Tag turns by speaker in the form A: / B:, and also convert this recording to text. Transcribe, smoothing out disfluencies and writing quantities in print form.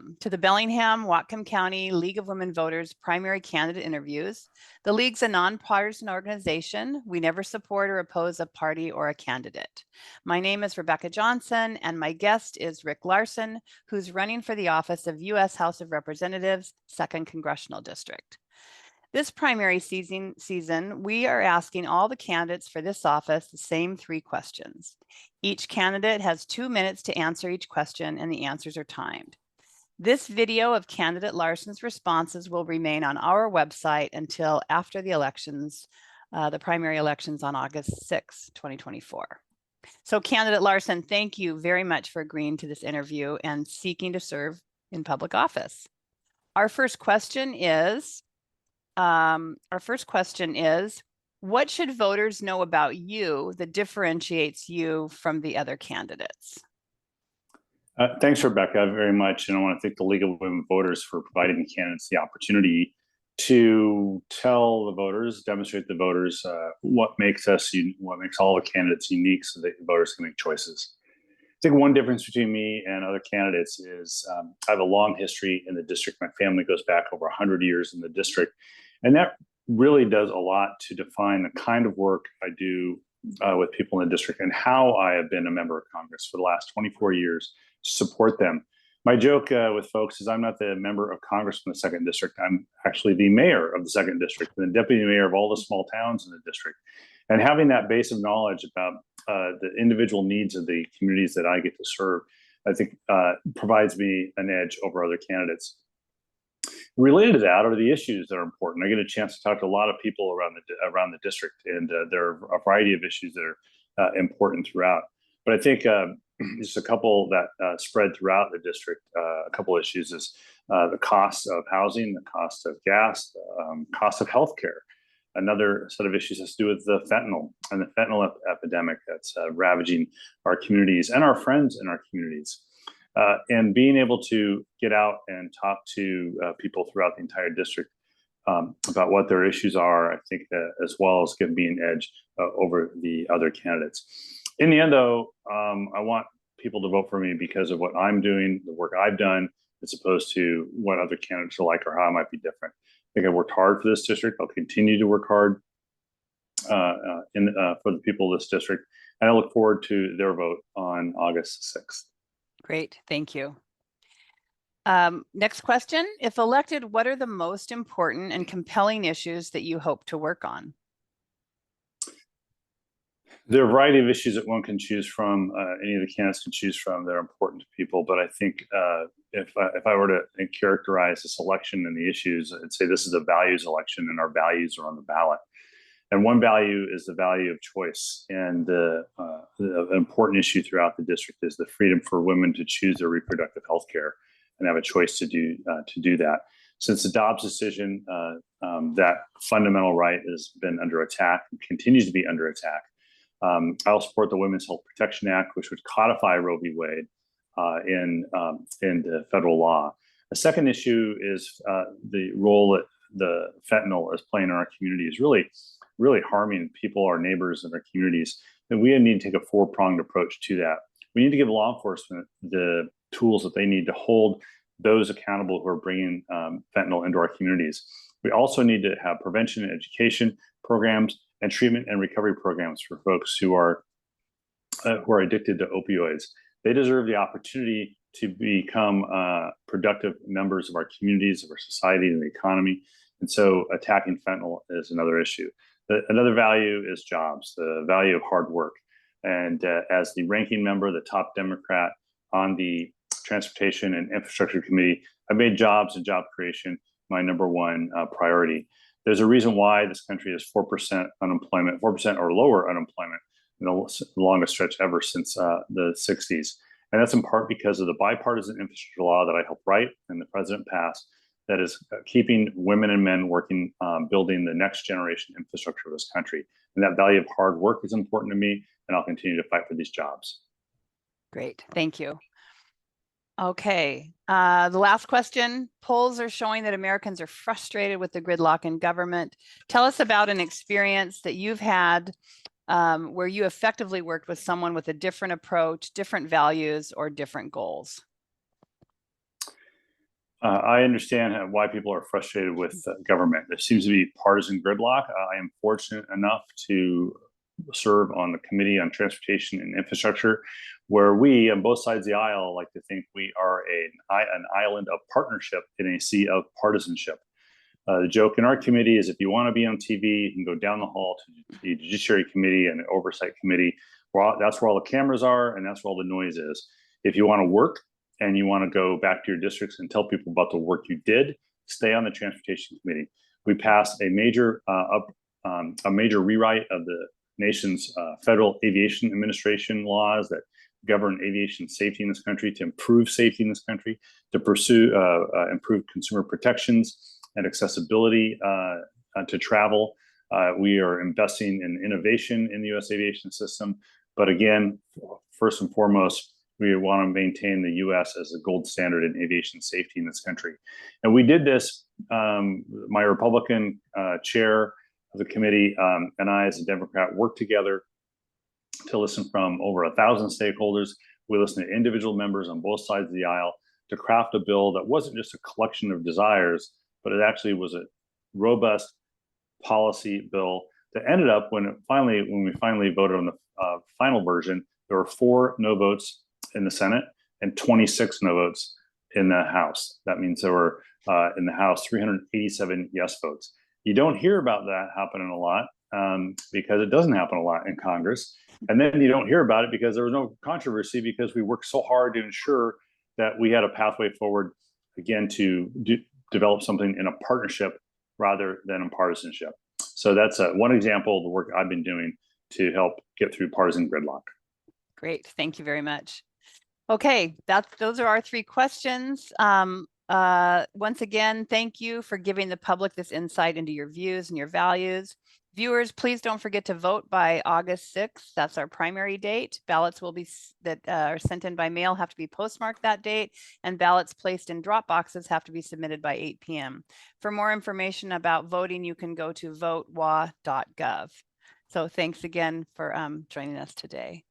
A: Welcome to the Bellingham-Whatcom County League of Women Voters primary candidate interviews. The League's a nonpartisan organization. We never support or oppose a party or a candidate. My name is Rebecca Johnson, and my guest is Rick Larsen, who's running for the office of U.S. House of Representatives, 2nd Congressional District. This primary season, we are asking all the candidates for this office the same 3 questions. Each candidate has 2 minutes to answer each question, and the answers are timed. This video of candidate Larsen's responses will remain on our website until after the elections, the primary elections on August 6, 2024. So candidate Larsen, thank you very much for agreeing to this interview and seeking to serve in public office. Our first question is, what should voters know about you that differentiates you from the other candidates?
B: Thanks, Rebecca, very much. And I want to thank the League of Women Voters for providing the candidates the opportunity to tell the voters, demonstrate to the voters what makes all the candidates unique so that the voters can make choices. I think one difference between me and other candidates is I have a long history in the district. My family goes back over 100 years in the district. And that really does a lot to define the kind of work I do with people in the district and how I have been a member of Congress for the last 24 years to support them. My joke with folks is I'm not the member of Congress from the 2nd District. I'm actually the mayor of the 2nd District and the deputy mayor of all the small towns in the district. And having that base of knowledge about the individual needs of the communities that I get to serve, I think provides me an edge over other candidates. Related to that are the issues that are important. I get a chance to talk to a lot of people around the district, and there are a variety of issues that are important throughout. But I think just a couple that spread throughout the district. A couple issues is the cost of housing, the cost of gas, cost of healthcare. Another set of issues has to do with the fentanyl and the fentanyl epidemic that's ravaging our communities and our friends in our communities. And being able to get out and talk to people throughout the entire district about what their issues are, I think that as well as give me an edge over the other candidates. In the end, though, I want people to vote for me because of what I'm doing, the work I've done, as opposed to what other candidates are like or how I might be different. I think I've worked hard for this district. I'll continue to work hard for the people of this district. And I look forward to their vote on August 6th.
A: Great, thank you. Next question. If elected, what are the most important and compelling issues that you hope to work on?
B: There are a variety of issues that one can choose from, any of the candidates can choose from that are important to people. But I think if I were to characterize this election and the issues, I'd say this is a values election and our values are on the ballot. And one value is the value of choice. And the important issue throughout the district is the freedom for women to choose their reproductive health care and have a choice to do that. Since the Dobbs decision, that fundamental right has been under attack and continues to be under attack. I'll support the Women's Health Protection Act, which would codify Roe v. Wade in the federal law. A second issue is the role that the fentanyl is playing in our community is really harming people, our neighbors, and our communities. And we need to take a 4-pronged approach to that. We need to give law enforcement the tools that they need to hold those accountable who are bringing fentanyl into our communities. We also need to have prevention and education programs and treatment and recovery programs for folks who are addicted to opioids. They deserve the opportunity to become productive members of our communities, of our society, and the economy. And so attacking fentanyl is another issue. Another value is jobs, the value of hard work. And as the ranking member, the top Democrat on the Transportation and Infrastructure Committee, I've made jobs and job creation my #1 priority. There's a reason why this country has 4% unemployment, 4% or lower unemployment in the longest stretch ever since the 60s. And that's in part because of the bipartisan infrastructure law that I helped write and the president passed that is keeping women and men working, building the next generation infrastructure of this country. And that value of hard work is important to me, and I'll continue to fight for these jobs.
A: Great, thank you. Okay, the last question. Polls are showing that Americans are frustrated with the gridlock in government. Tell us about an experience that you've had where you effectively worked with someone with a different approach, different values, or different goals.
B: I understand why people are frustrated with government. There seems to be partisan gridlock. I am fortunate enough to serve on the Committee on Transportation and Infrastructure, where we, on both sides of the aisle, like to think we are an island of partnership in a sea of partisanship. The joke in our committee is if you want to be on TV, you can go down the hall to the Judiciary Committee and the Oversight Committee. That's where all the cameras are, and that's where all the noise is. If you want to work and you want to go back to your districts and tell people about the work you did, stay on the Transportation Committee. We passed a major rewrite of the nation's Federal Aviation Administration laws that govern aviation safety in this country, to improve safety in this country, to pursue improve consumer protections and accessibility to travel. We are investing in innovation in the U.S. aviation system. But again, first and foremost, we want to maintain the U.S. as the gold standard in aviation safety in this country. And we did this, my Republican chair of the committee and I, as a Democrat, worked together to listen from over 1,000 stakeholders. We listened to individual members on both sides of the aisle to craft a bill that wasn't just a collection of desires, but it actually was a robust policy bill that ended up, when we finally voted on the final version, there were 4 no votes in the Senate and 26 no votes in the House. That means there were in the House 387 yes votes. You don't hear about that happening a lot because it doesn't happen a lot in Congress. And then you don't hear about it because there was no controversy, because we worked so hard to ensure that we had a pathway forward, again, to develop something in a partnership rather than in partisanship. So that's one example of the work I've been doing to help get through partisan gridlock.
A: Great, thank you very much. Okay, those are our 3 questions. Once again, thank you for giving the public this insight into your views and your values. Viewers, please don't forget to vote by August 6th. That's our primary date. Ballots will be that are sent in by mail have to be postmarked that date, and ballots placed in drop boxes have to be submitted by 8 p.m. For more information about voting, you can go to votewa.gov. So thanks again for joining us today.